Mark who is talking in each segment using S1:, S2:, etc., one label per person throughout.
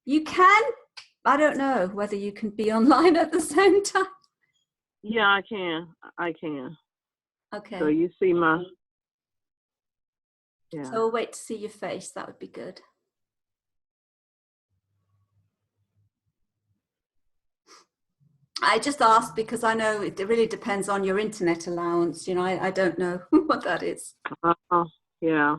S1: You can, I don't know whether you can be online at the same time.
S2: Yeah, I can. I can.
S1: Okay.
S2: So you see my. Yeah.
S1: So we'll wait to see your face. That would be good. I just asked because I know it really depends on your internet allowance. You know, I don't know what that is.
S2: Yeah.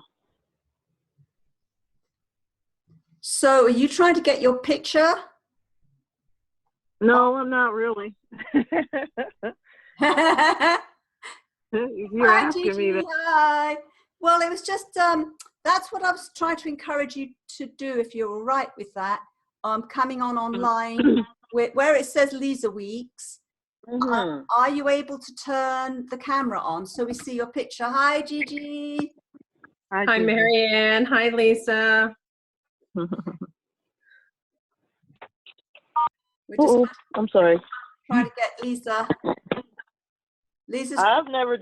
S1: So are you trying to get your picture?
S2: No, I'm not really. You're
S1: Hi,
S2: asking
S1: Gigi.
S2: me that.
S1: Hi. Well, it was just that's what I was trying to encourage you to do, if you're all right with that. Coming on online where it says Lisa Weeks. Are you able to turn the camera on so we see your picture? Hi, Gigi.
S3: Hi, Marianne. Hi, Lisa.
S1: We're just
S2: I'm sorry.
S1: trying to get Lisa. Lisa's.
S2: I've never.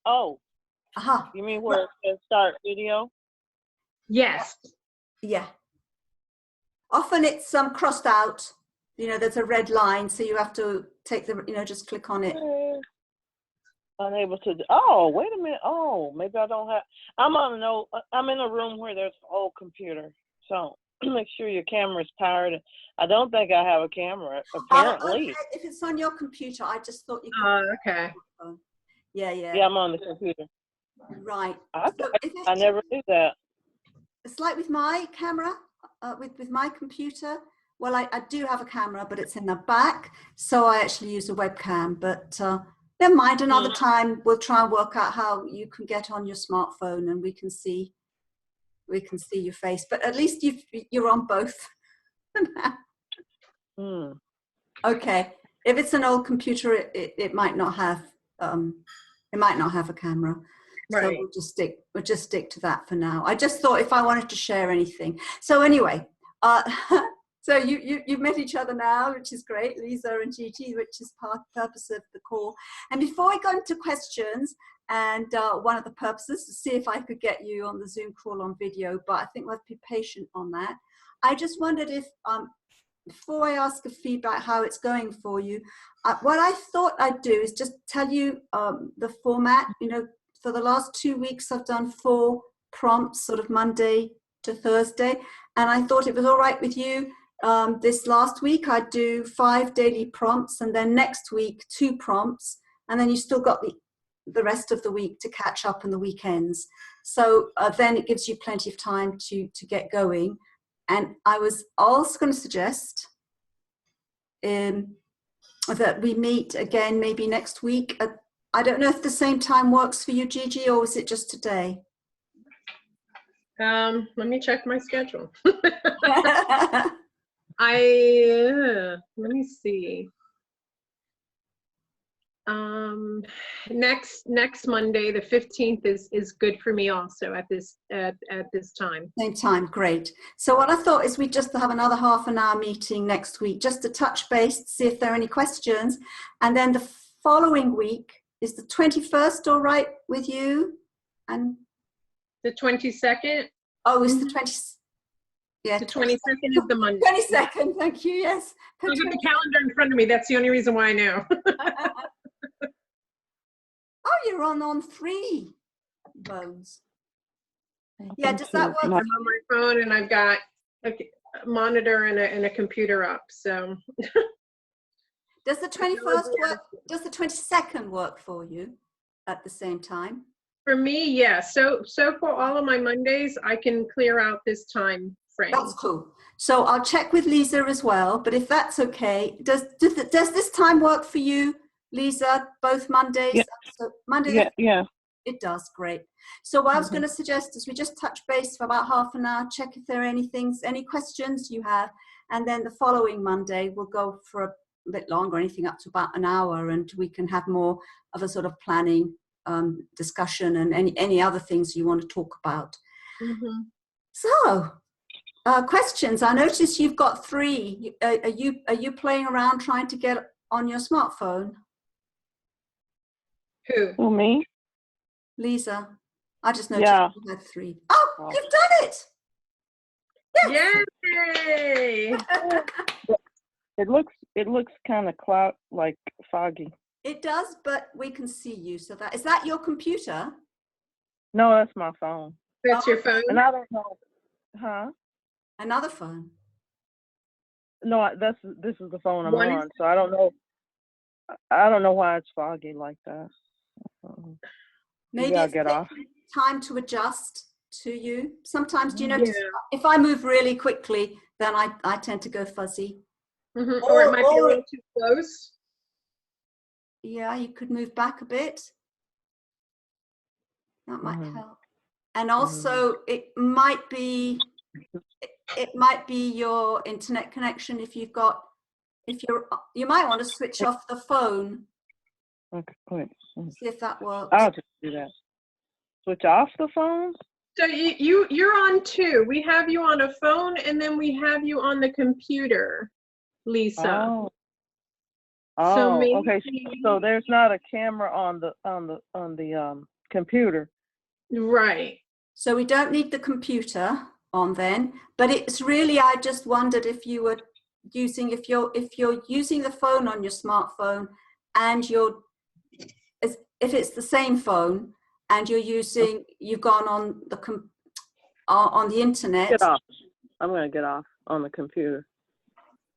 S2: Oh. You mean where it says start video?
S3: Yes.
S1: Yeah. Often it's crossed out. You know, there's a red line, so you have to take the. You know, just click on it.
S2: Unable to. Oh, wait a minute. Oh, maybe I don't have. I'm in a room where there's an old computer, so make sure your camera's powered. I don't think I have a camera. Apparently.
S1: Okay. If it's on your computer, I just thought you could.
S3: Oh, okay.
S1: Yeah.
S2: Yeah, I'm on the computer.
S1: Right.
S2: I never knew that.
S1: It's like with my camera, with my computer. Well, I do have a camera, but it's in the back, so I actually use a webcam. But never mind. Another time, we'll try and work out how you can get on your smartphone, and we can see your face. But at least you're on both. Okay. If it's an old computer, it might not have a camera.
S3: Right.
S1: So we'll just stick to that for now. I just thought if I wanted to share anything. So anyway, so you've met each other now, which is great, Lisa and Gigi, which is purpose of the call. And before I go into questions, and one of the purposes to see if I could get you on the Zoom call on video, but I think we'll have to be patient on that. I just wondered if before I ask for feedback how it's going for you, what I thought I'd do is just tell you the format. You know, for the last 2 weeks, I've done 4 prompts, sort of Monday to Thursday. And I thought it was all right with you. This last week, I'd do 5 daily prompts, and then next week, 2 prompts. And then you still got the rest of the week to catch up on the weekends. So then it gives you plenty of time to get going. And I was also going to suggest that we meet again maybe next week. I don't know if the same time works for you, Gigi, or is it just today?
S3: Let me check my schedule. Let me see. Next Monday, the 15th is good for me also at this time.
S1: Same time, great. So what I thought is we just have another half an hour meeting next week, just to touch base, see if there are any questions. And then the following week, is the 21st all right with you? And
S3: the 22nd?
S1: Oh, it's the 20th. Yeah,
S3: the 22nd is the Monday.
S1: 22nd, thank you, yes.
S3: I have the calendar in front of me. That's the only reason why I know.
S1: Oh, you're on 3 bones. Yeah, does that work?
S3: I'm on my phone, and I've got a monitor and a computer up. So,
S1: does the 21st work? Does the 22nd work for you at the same time?
S3: For me, yeah. So for all of my Mondays, I can clear out this time frame.
S1: That's cool. So I'll check with Lisa as well. But if that's okay, does this time work for you, Lisa? Both Mondays.
S2: Yeah.
S1: So Monday.
S2: Yeah.
S1: It does, great. So what I was going to suggest is we just touch base for about half an hour, check if there are any questions you have, and then the following Monday we'll go for a bit longer, anything up to about an hour, and we can have more of a sort of planning discussion and any other things you want to talk about. So questions. I notice you've got 3. Are you playing around trying to get on your smartphone?
S3: Who?
S2: Me?
S1: Lisa. I just noticed you had 3. Oh, you've done it.
S3: Yay!
S2: It looks kind of like foggy.
S1: It does, but we can see you. So is that your computer?
S2: No, that's my phone.
S3: That's your phone?
S2: And I don't know, huh?
S1: Another phone.
S2: No, this is the phone I'm on. So I don't know. I don't know why it's foggy like that.
S1: Maybe
S2: I'll
S1: it's
S2: get off.
S1: time to adjust to you. Sometimes, do you notice if I move really quickly, then I tend to go fuzzy.
S3: Mm-hmm. Or it might be a little too close.
S1: Yeah, you could move back a bit. That might help. And also, it might be your internet connection. You might want to switch off the phone.
S2: Okay, wait.
S1: See if that works.
S2: I'll just do that. Switch off the phone?
S3: So you're on two. We have you on a phone, and then we have you on the computer, Lisa.
S2: Oh,
S3: so maybe,
S2: okay. So there's not a camera on the computer.
S3: Right.
S1: So we don't need the computer on then, but it's really, I just wondered if you were using, if you're using the phone on your smartphone, and if it's the same phone and you've gone on the internet.
S2: Get off. I'm going to get off on the computer.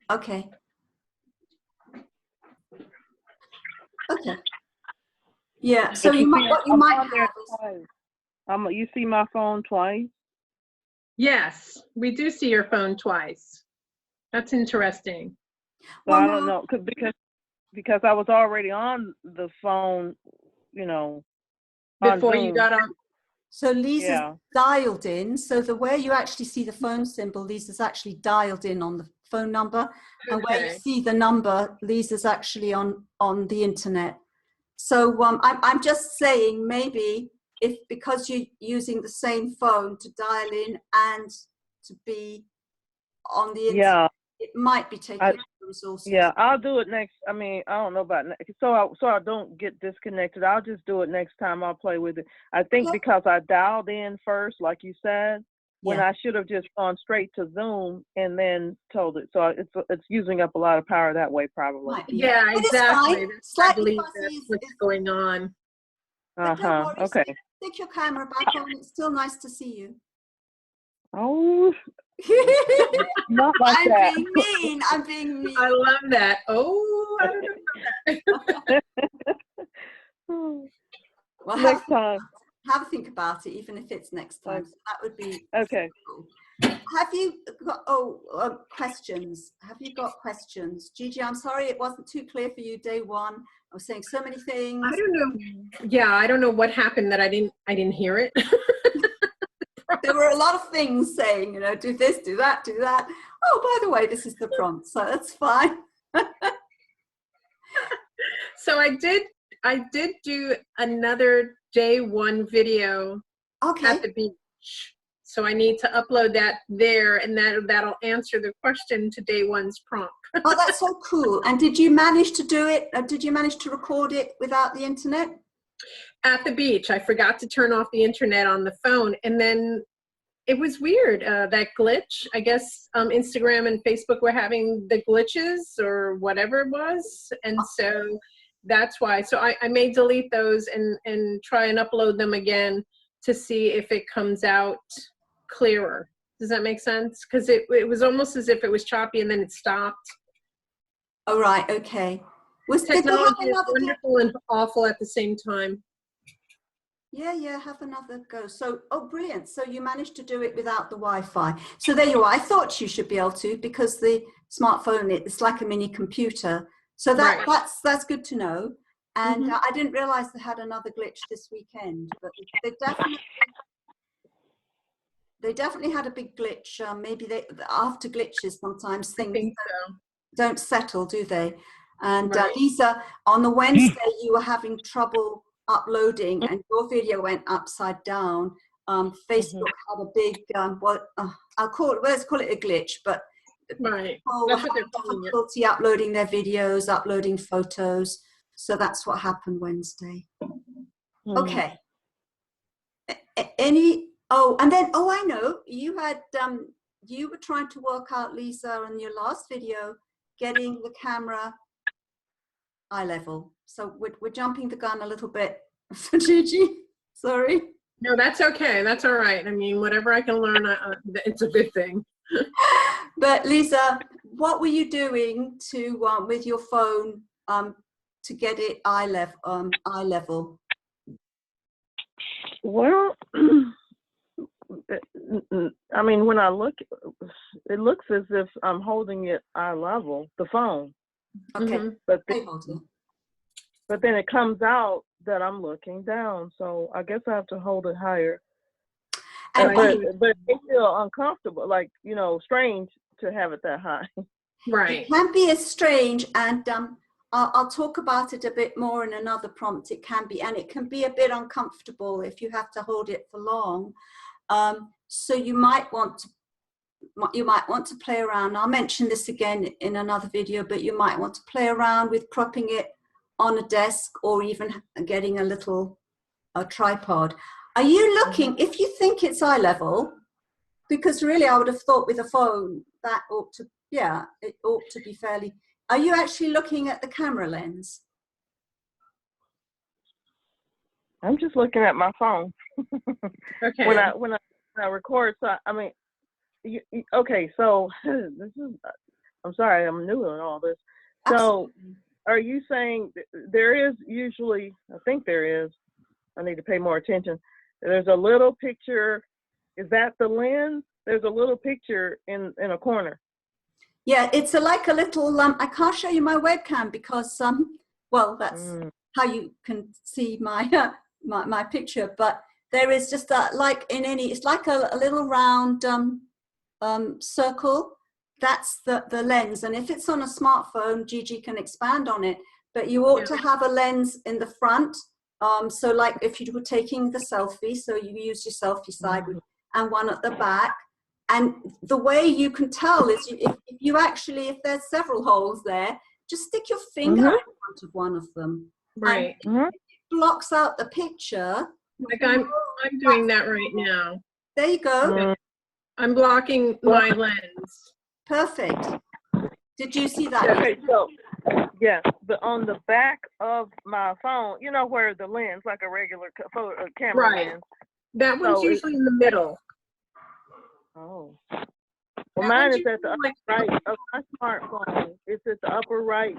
S1: Okay. Okay. Yeah. So what you might have is,
S2: you see my phone twice?
S3: Yes, we do see your phone twice. That's interesting.
S2: So I don't know, because I was already on the phone,
S3: before you got on.
S1: So Lisa's dialed in. So the way you actually see the phone symbol, Lisa's actually dialed in on the phone number, and where you see the number, Lisa's actually on the internet. So I'm just saying, maybe because you're using the same phone to dial in and to be on the internet, it might be taking resources.
S2: Yeah, I'll do it next. I mean, I don't know about next. So I don't get disconnected. I'll just do it next time. I'll play with it. I think because I dialed in first, like you said, when I should have just gone straight to Zoom and then told it. So it's using up a lot of power that way, probably.
S3: Yeah, exactly. I believe that's what's going on.
S1: Okay. Stick your camera back on. It's still nice to see you.
S2: Oh, not like that.
S1: I'm being mean.
S3: I love that. Oh, I don't know
S1: well,
S2: next time.
S1: Have a think about it, even if it's next time. So that would be
S2: okay.
S1: Cool. Have you got questions? Have you got questions, Gigi? I'm sorry it wasn't too clear for you day one. I was saying so many things.
S3: I don't know. Yeah, I don't know what happened that I didn't hear it.
S1: There were a lot of things saying, do this, do that, do that. Oh, by the way, this is the prompt, so that's fine.
S3: So I did do another day one video at the beach. So I need to upload that there, and that'll answer the question to day one's prompt.
S1: Oh, that's so cool. And did you manage to do it? Did you manage to record it without the internet?
S3: At the beach. I forgot to turn off the internet on the phone, and then it was weird, that glitch. I guess Instagram and Facebook were having the glitches or whatever it was, and so that's why. So I may delete those and try and upload them again to see if it comes out clearer. Does that make sense? Because it was almost as if it was choppy and then it stopped.
S1: Oh, right. Okay.
S3: Technology is wonderful and awful at the same time.
S1: Yeah, have another go. So, brilliant. So you managed to do it without the Wi-Fi. So there you are. I thought you should be able to, because the smartphone, it's like a mini computer. So that's good to know. And I didn't realize they had another glitch this weekend, but they definitely had a big glitch. Maybe after glitches, sometimes things don't settle, do they? And Lisa, on the Wednesday, you were having trouble uploading, and your video went upside down. Facebook had a big, let's call it a glitch, but people were having difficulty uploading their videos, uploading photos. So that's what happened Wednesday. Okay. And then, I know, you had you were trying to work out, Lisa, in your last video, getting the camera eye level. So we're jumping the gun a little bit for Gigi. Sorry.
S3: No, that's okay. That's all right. I mean, whatever I can learn, it's a good thing.
S1: But Lisa, what were you doing to with your phone to get it eye level?
S2: Well, I mean, when I look, it looks as if I'm holding it eye level, the phone.
S1: Okay.
S2: But then it comes out that I'm looking down, so I guess I have to hold it higher.
S1: And
S2: but it feel uncomfortable, like, you know, strange to have it that high.
S3: Right.
S1: It can be as strange, and I'll talk about it a bit more in another prompt. It can be, and it can be a bit uncomfortable if you have to hold it for long. So you might want to play around. I'll mention this again in another video, but you might want to play around with propping it on a desk or even getting a tripod. Are you looking, if you think it's eye level, because really I would have thought with a phone that ought to, yeah, it ought to be fairly, are you actually looking at the camera lens?
S2: I'm just looking at my phone.
S3: Okay.
S2: When I record, so I mean, okay, so this is, I'm sorry, I'm new in all this. So are you saying there is usually, I think there is, I need to pay more attention. There's a little picture, is that the lens? There's a little picture in a corner.
S1: Yeah, it's like a little, I can't show you my webcam because, well, that's how you can see my, my picture, but there is just a, like in any, it's like a little round circle. That's the lens. And if it's on a smartphone, Gigi can expand on it, but you ought to have a lens in the front. So like if you were taking the selfie, so you use your selfie side and one at the back. And the way you can tell is if you actually, if there's several holes there, just stick your finger in front of one of them.
S3: Right.
S1: And it blocks out the picture.
S3: Like I'm doing that right now.
S1: There you go.
S3: I'm blocking my lens.
S1: Perfect. Did you see that?
S2: Okay, so yeah, but on the back of my phone, you know where the lens, like a regular camera lens.
S3: That one's usually in the middle.
S2: Oh. Well, mine is at the upper right of my smartphone. It's at the upper right.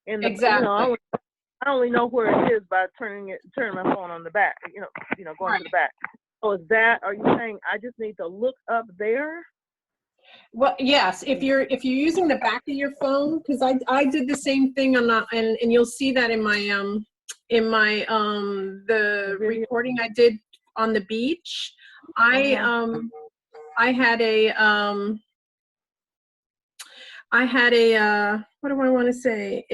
S2: In the,
S3: exactly.
S2: You know, I only know where it is by turning my phone on the back. You know, going to the back. So is that? Are you saying I just need to look up there?
S3: Well, yes. If you're using the back of your phone, because I did the same thing on that, and you'll see that in my the recording I did on the beach. I had a what do I want to say?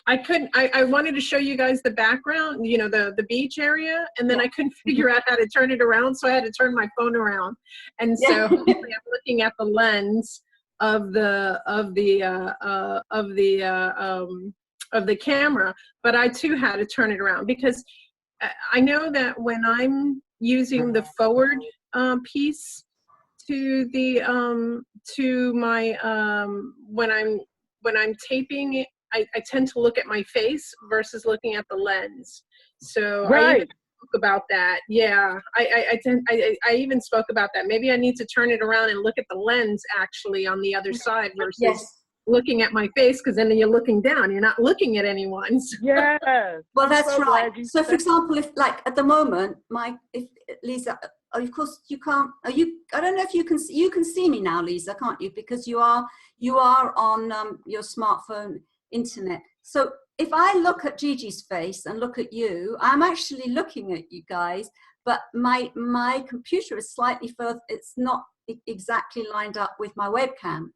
S3: I wanted to show you guys the background, you know, the beach area, and then I couldn't figure out how to turn it around, so I had to turn my phone around. And so I'm looking at the lens of the camera, but I too had to turn it around because I know that when I'm using the forward piece to the to my when I'm taping it, I tend to look at my face versus looking at the lens. So I even spoke about that. Yeah, I even spoke about that. Maybe I need to turn it around and look at the lens actually on the other side versus looking at my face, because then you're looking down. You're not looking at anyone. So.
S2: Yes.
S1: Well, that's right. So, for example, if like at the moment, if Lisa, of course you can't. I don't know if you can see me now, Lisa, can't you? Because you are on your smartphone internet. So if I look at Gigi's face and look at you, I'm actually looking at you guys, but my computer is slightly further. It's not exactly lined up with my webcam.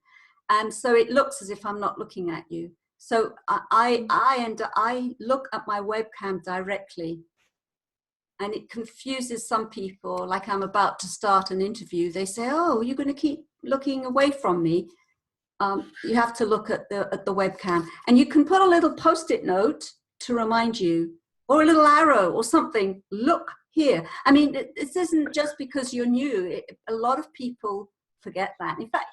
S1: And so it looks as if I'm not looking at you. So I look at my webcam directly, and it confuses some people. Like I'm about to start an interview, they say, "Oh, you're going to keep looking away from me." You have to look at the webcam, and you can put a little post-it note to remind you, or a little arrow or something. Look here. I mean, this isn't just because you're new. A lot of people forget that. In fact,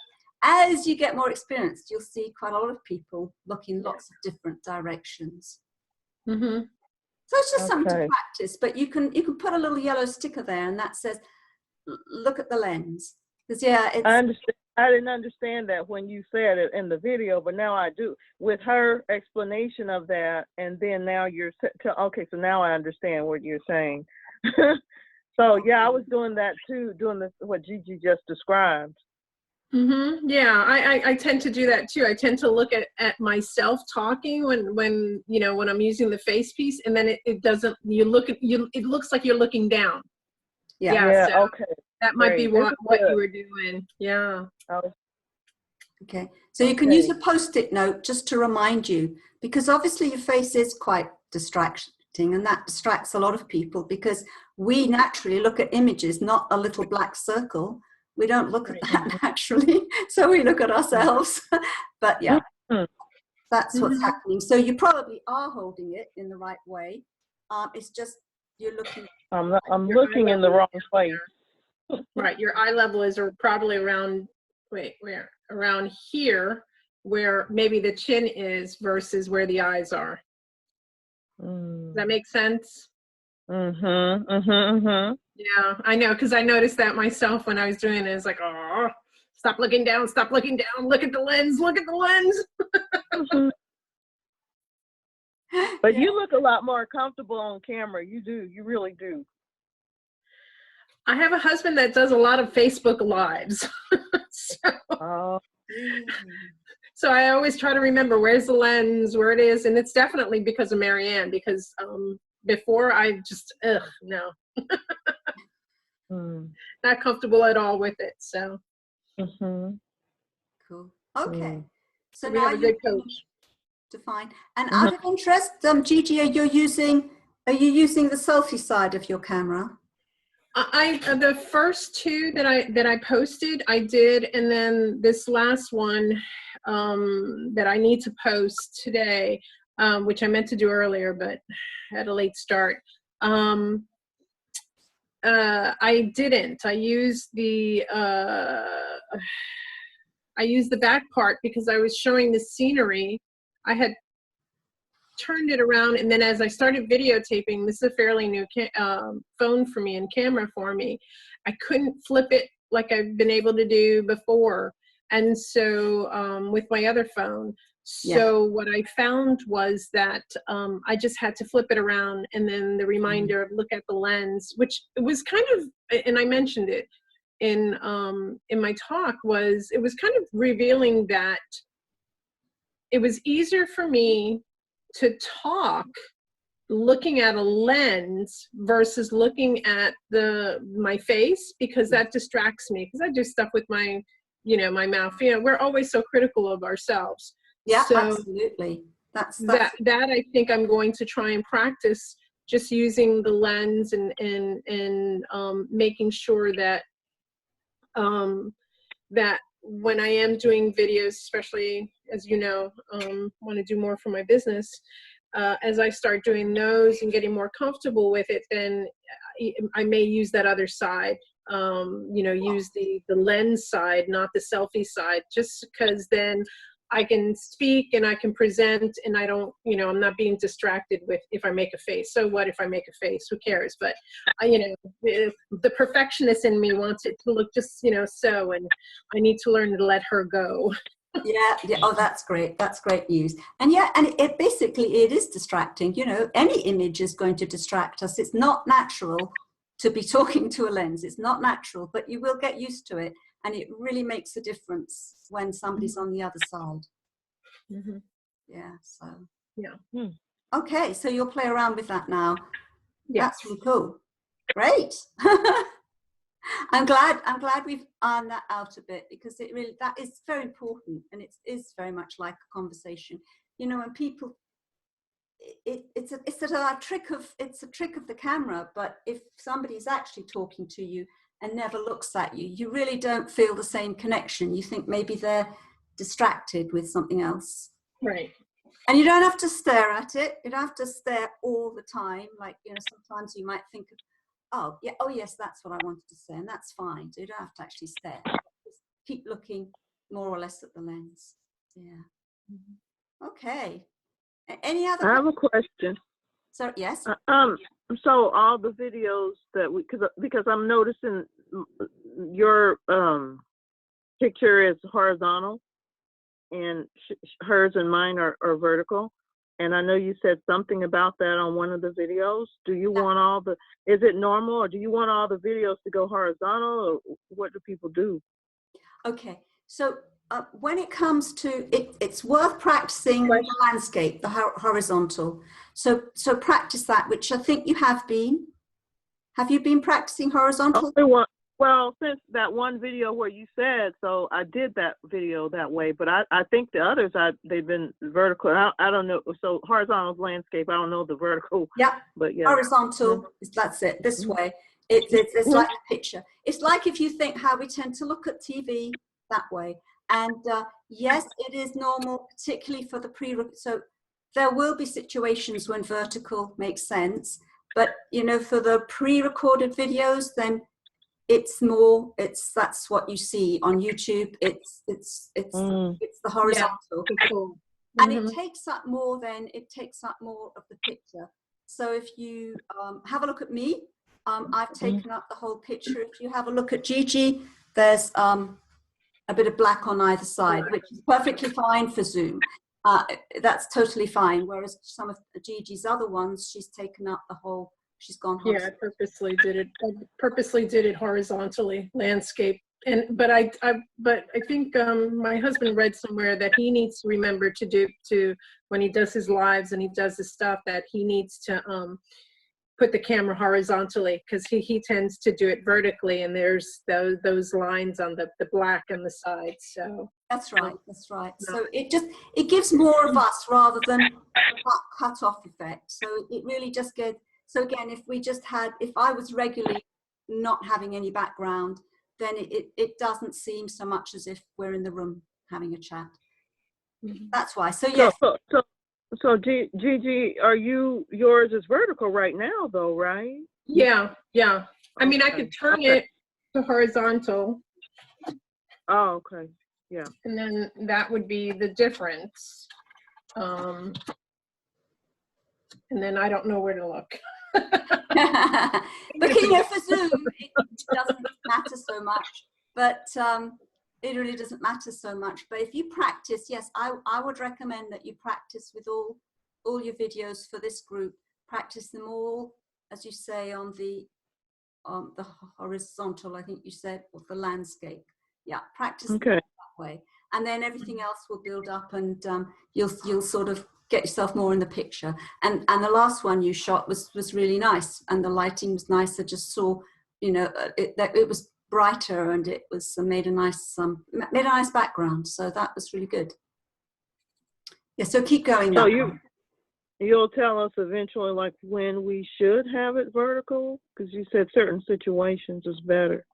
S1: as you get more experienced, you'll see quite a lot of people look in lots of different directions.
S3: Mm-hmm.
S1: So it's just something to
S2: Okay.
S1: practice, but you can put a little yellow sticker there and that says, look at the lens. Because yeah, it's,
S2: I understand. I didn't understand that when you said it in the video, but now I do. With her explanation of that, and then now you're okay. So now I understand what you're saying. So yeah, I was doing that too, doing this what Gigi just described.
S3: Mm-hmm. Yeah, I tend to do that too. I tend to look at myself talking when you know, when I'm using the face piece, and then it doesn't. You look at you. It looks like you're looking down.
S1: yeah.
S3: Yeah. So
S2: Okay.
S3: that might be
S2: Great. This
S3: what
S2: is
S3: you
S2: good.
S3: were doing. Yeah.
S2: Oh,
S1: Okay. So you can use a
S2: okay.
S1: Post-it note just to remind you, because obviously your face is quite distracting, and that distracts a lot of people because we naturally look at images, not a little black circle. We don't look at that naturally. So we look at ourselves. But yeah,
S2: Mhm.
S1: that's what's
S3: Mhm.
S1: happening. So you probably are holding it in the right way. It's just you're looking.
S2: I'm
S3: Your eye
S2: looking in the
S3: level
S2: wrong
S3: is
S2: place.
S3: right. Your eye level is probably around. Wait, where? Around here, where maybe the chin is versus where the eyes are. Does that make sense? Yeah, I know, because I noticed that myself when I was doing it. It's like, oh, stop looking down, look at the lens, look at the lens.
S2: Mhm. But
S1: Yeah.
S2: you look a lot more comfortable on camera. You do. You really do.
S3: I have a husband that does a lot of Facebook Lives. so,
S2: Oh,
S3: so I always try to remember where's the lens, where it is. And it's definitely because of Marianne, because before I just, no,
S2: mm.
S3: not comfortable at all with it. So
S2: Mhm.
S1: Cool. Okay.
S2: Mm.
S1: So
S3: we
S1: now
S3: have a
S1: you
S3: good coach.
S1: define. And
S2: Mhm.
S1: out of interest, Gigi, are you using the selfie side of your camera?
S3: The first two that I posted, I did, and then this last one that I need to post today, which I meant to do earlier, but had a late start. I didn't. I used the back part because I was showing the scenery. I had turned it around, and then as I started videotaping, this is a fairly new phone for me and camera for me, I couldn't flip it like I've been able to do before, and so with my other phone.
S1: Yeah.
S3: So what I found was that I just had to flip it around, and then the reminder of look at the lens, which was kind of, and I mentioned it in my talk, was it was kind of revealing that it was easier for me to talk looking at a lens versus looking at my face, because that distracts me, because I do stuff with my my mouth. We're always so critical of ourselves.
S1: Yeah,
S3: So
S1: absolutely. That's
S3: that I think I'm going to try and practice, just using the lens and making sure that that when I am doing videos, especially as want to do more for my business, as I start doing those and getting more comfortable with it, then I may use that other side, use the lens side, not the selfie side, just because then I can speak and I can present, and I don't, I'm not being distracted with if I make a face. So what if I make a face? Who cares? But the perfectionist in me wants it to look just, so, and I need to learn to let her go.
S1: yeah. Oh, that's great. That's great news. And yeah, and it basically, it is distracting. Any image is going to distract us. It's not natural to be talking to a lens. It's not natural, but you will get used to it. And it really makes a difference when somebody's on the other side.
S3: Mm-hmm.
S1: Yeah. So,
S3: Yeah.
S1: okay. So you'll play around with that now.
S3: Yes.
S1: That's really cool. Great. I'm glad we've ironed that out a bit, because that is very important, and it is very much like a conversation. When people, it's a trick of the camera, but if somebody's actually talking to you and never looks at you, you really don't feel the same connection. You think maybe they're distracted with something else.
S3: Right.
S1: And you don't have to stare at it. You don't have to stare all the time. Like, sometimes you might think, Oh, yeah. Oh, yes, that's what I wanted to say, and that's fine. So you don't have to actually stare. Just keep looking more or less at the lens. Yeah. Okay. Any other
S2: I have
S1: questions?
S2: a question.
S1: So, yes.
S2: So all the videos that because I'm noticing your picture is horizontal, and hers and mine are vertical. And I know you said something about that on one of the videos. Do you want is it normal, or do you want all the videos to go horizontal, or what do people do?
S1: Okay. So when it comes to it, it's worth practicing the landscape, the horizontal. So practice that, which I think you have been. Have you been practicing horizontal?
S2: Well, since that one video where you said, so I did that video that way, but I think the others, they've been vertical. I don't know. So horizontal is landscape. I don't know the vertical.
S1: Yeah.
S2: But yeah.
S1: Horizontal, that's it, this way. It's like a picture. It's like if you think how we tend to look at TV that way. And yes, it is normal, particularly for the so there will be situations when vertical makes sense. But, you know, for the pre-recorded videos, then that's what you see on YouTube. It's the horizontal.
S3: Yeah, cool.
S1: And it takes up more of the picture. So if you have a look at me, I've taken up the whole picture. If you have a look at Gigi, there's a bit of black on either side, which is perfectly fine for Zoom. That's totally fine. Whereas some of Gigi's other ones, she's taken up the whole. She's gone horizontal.
S3: Yeah, I purposely did it horizontally, landscape. But I think my husband read somewhere that he needs to remember to when he does his lives and he does his stuff, that he needs to put the camera horizontally, because he tends to do it vertically, and there's those lines on the black on the sides. So
S1: that's right. So it gives more of us rather than cut off effect. So it really just gets. So again, if I was regularly not having any background, then it doesn't seem so much as if we're in the room having a chat. That's why. So yes.
S2: So Gigi, yours is vertical right now though, right?
S3: Yeah. I mean, I could turn it to horizontal.
S2: Oh, okay. Yeah.
S3: And then that would be the difference. And then I don't know where to look.
S1: But you know, for Zoom, it doesn't matter so much. But it really doesn't matter so much. But if you practice, yes, I would recommend that you practice with all your videos for this group. Practice them all, as you say, on the horizontal, I think you said, or the landscape. Yeah, practice them that way, and then everything else will build up, and you'll sort of get yourself more in the picture. And the last one you shot was really nice, and the lighting was nice. I just saw, you know, it was brighter, and it was made a nice background. So that was really good. Yeah. So keep going.
S2: So you'll tell us eventually, like, when we should have it vertical, because you said certain situations is better.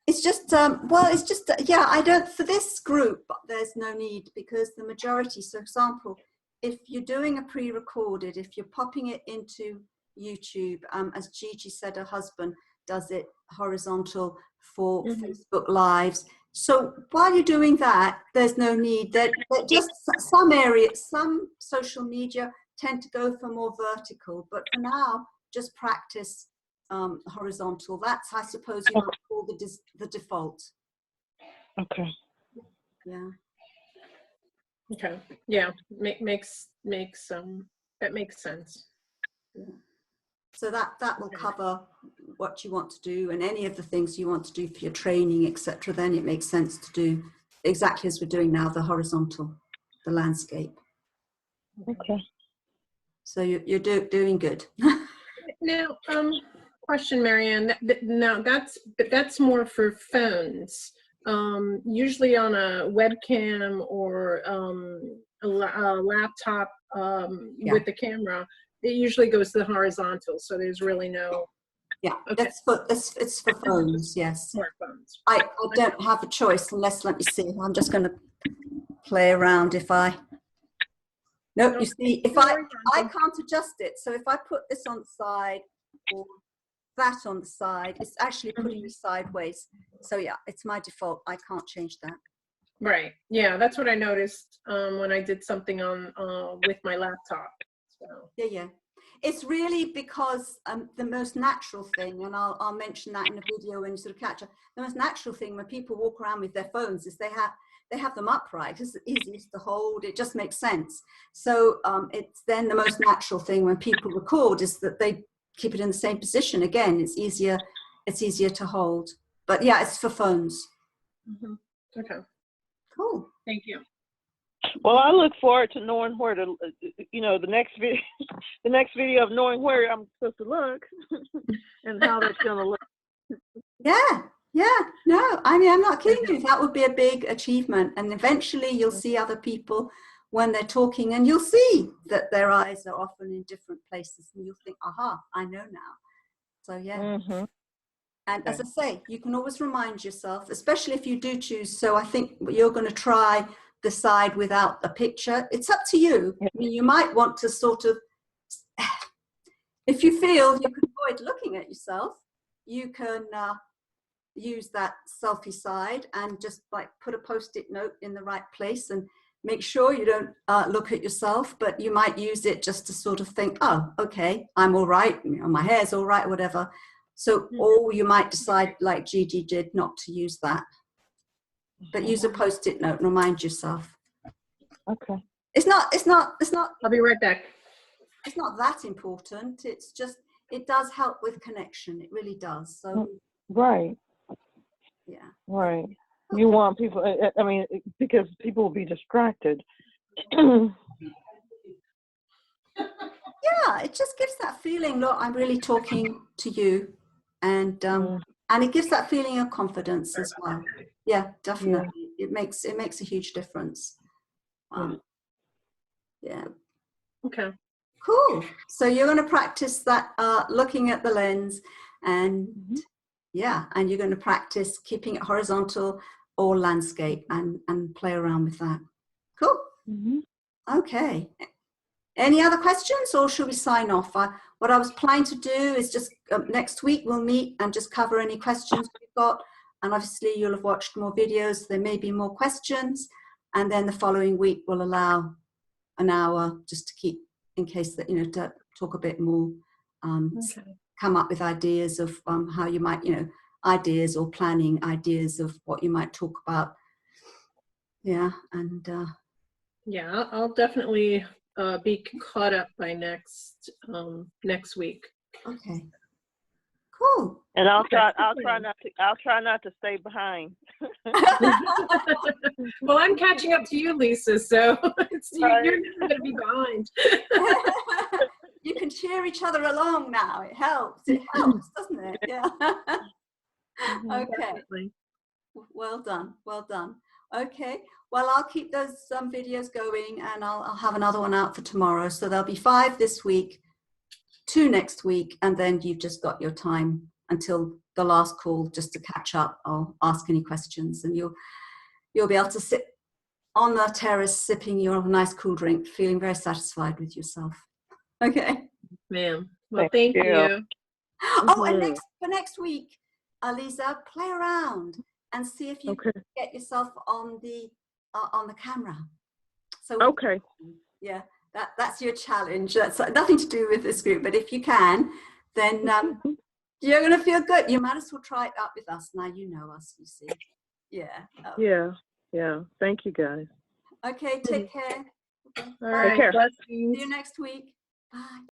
S1: It's just, yeah, I don't, for this group, there's no need, because the majority, so for example, if you're doing a pre-recorded, if you're popping it into YouTube, as Gigi said, her husband does it horizontal for Facebook Lives. So while you're doing that, there's no need. That just some social media tend to go for more vertical, but for now, just practice horizontal. That's, I suppose, you might call the default.
S2: Okay.
S1: Yeah.
S3: Okay. Yeah. Makes that makes sense.
S1: Yeah. So that will cover what you want to do, and any of the things you want to do for your training, etc. Then it makes sense to do exactly as we're doing now, the horizontal, the landscape.
S2: Okay.
S3: So
S1: you're doing good.
S3: Now, question, Marianne. Now that's more for phones. Usually on a webcam or a laptop with the camera, it usually goes to the horizontal. So there's really no.
S1: Yeah,
S3: okay.
S1: It's for phones. Yes.
S3: Smartphones.
S1: I don't have a choice unless, let me see. I'm just going to play around. You see, if I can't adjust it. So if I put this on the side, or that on the side. It's actually putting you sideways. So yeah, it's my default. I can't change that.
S3: Right. Yeah, that's what I noticed when I did something on with my laptop. So.
S1: Yeah. It's really because the most natural thing, and I'll mention that in a video when you sort of catch up, the most natural thing when people walk around with their phones is they have them upright. It's the easiest to hold. It just makes sense. So it's then the most natural thing when people record is that they keep it in the same position. Again, it's easier to hold. But yeah, it's for phones.
S3: Mm-hmm. Okay.
S1: Cool.
S3: Thank you.
S2: Well, I look forward to knowing where to, the next video, of knowing where I'm supposed to look and how that's going to look.
S1: Yeah. No, I mean, I'm not kidding you. That would be a big achievement. And eventually you'll see other people when they're talking and you'll see that their eyes are often in different places and you'll think, aha, I know now. So yeah.
S2: Mm-hmm.
S1: And as I say, you can always remind yourself, especially if you do choose. So I think you're going to try the side without a picture. It's up to you. I mean, you might want to sort of, if you feel you can avoid looking at yourself, you can use that selfie side and just like put a post-it note in the right place and make sure you don't look at yourself, but you might use it just to sort of think, oh, okay, I'm all right, my hair's all right, whatever. So, or you might decide, like Gigi did, not to use that, but use a post-it note and remind yourself.
S2: Okay.
S1: It's not.
S3: I'll be right back.
S1: It's not that important. It's just, it does help with connection. It really does. So.
S2: Right.
S1: Yeah.
S2: Right.
S1: Okay.
S2: You want people, I mean, because people will be distracted.
S1: Yeah, it just gives that feeling, look, I'm really talking to you. And it gives that feeling of confidence as well. Yeah, definitely. Yeah. It makes a huge difference. Yeah.
S3: Okay.
S1: Cool. So you're going to practice that looking at the lens and and you're going to practice keeping it horizontal or landscape and play around with that. Cool. Okay. Any other questions or should we sign off? What I was planning to do is just next week we'll meet and just cover any questions we've got. And obviously you'll have watched more videos. There may be more questions. And then the following week we'll allow an hour just to keep, in case that, to talk a bit more, come up with ideas of how you might, ideas or planning ideas of what you might talk about. Yeah. And
S3: yeah, I'll definitely be caught up by next week.
S1: Okay. Cool.
S2: And I'll try not to stay behind.
S3: Well, I'm catching up to you, Lisa, so you're never going to be behind.
S1: You can cheer each other along now. It helps, doesn't it? Yeah. Okay.
S3: Definitely.
S1: Well done. Okay. Well, I'll keep those videos going and I'll have another one out for tomorrow. So there'll be 5 this week, 2 next week, and then you've just got your time until the last call just to catch up or ask any questions, and you'll be able to sit on the terrace sipping your nice cool drink, feeling very satisfied with yourself. Okay.
S3: Ma'am. Well, thank you.
S1: Oh, and for next week, Lisa, play around and see if you can get yourself on the camera. So yeah, that's your challenge. That's nothing to do with this group, but if you can, then you're going to feel good. You might as well try it out with us. Now you know us, you see. Yeah.
S2: Yeah. Thank you, guys.
S1: Okay, take care.
S3: All right.
S2: Take care.
S3: Blessings.
S1: See you next week. Bye.